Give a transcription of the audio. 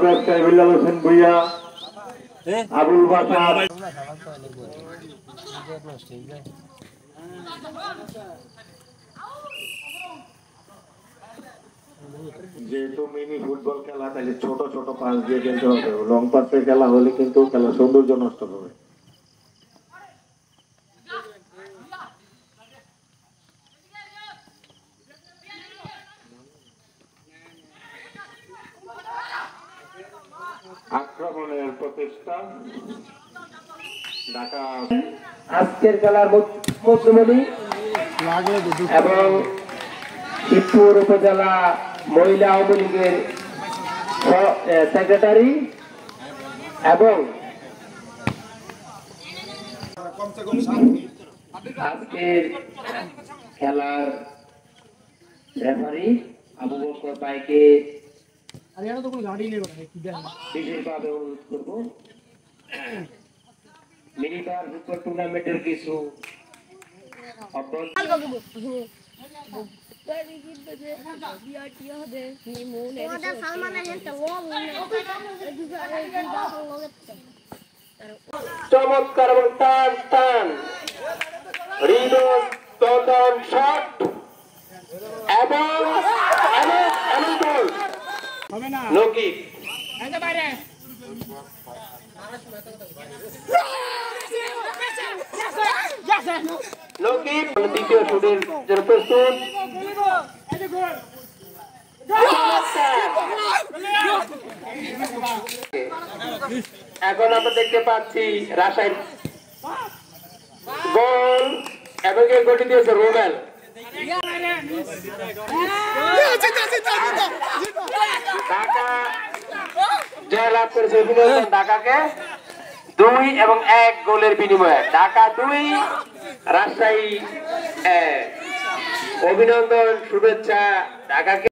ব্যবসায়ী বিলাল হোসেন ভুইয়া, আবুল বাসার, যেহেতু মিনি ফুটবল খেলা, তাহলে ছোট ছোট পাস দিয়ে খেলতে হবে। লং পাসে খেলা হলে কিন্তু খেলা সৌন্দর্য নষ্ট হবে। আক্রমণের প্রচেষ্টা ঢাকা। আজকের খেলার মধ্যমণি এবং শিবপুর উপজেলা মহিলা আওয়ামী লীগের সেক্রেটারি এবং আজকের খেলার রেফারি আবু বকর ভাইকে বিশেষভাবে অনুরোধ করব, মিনিবার ফুটবল টুর্নামেন্টের কিছু চমৎকার এবং টান টান হৃদয় শট এবং লৌকিক লৌকিক দ্বিতীয় শুটের জন্য প্রস্তুত। এখন আমরা দেখতে পাচ্ছি রাজশাহী গোল এবং গোলটি দিয়েছে রোবেল। ঢাকা জয়লাভ করেছে ঢাকাকে 2 এবং 1 গোলের বিনিময়ে। ঢাকা 2, রাজশাহী 1। অভিনন্দন, শুভেচ্ছা ঢাকাকে।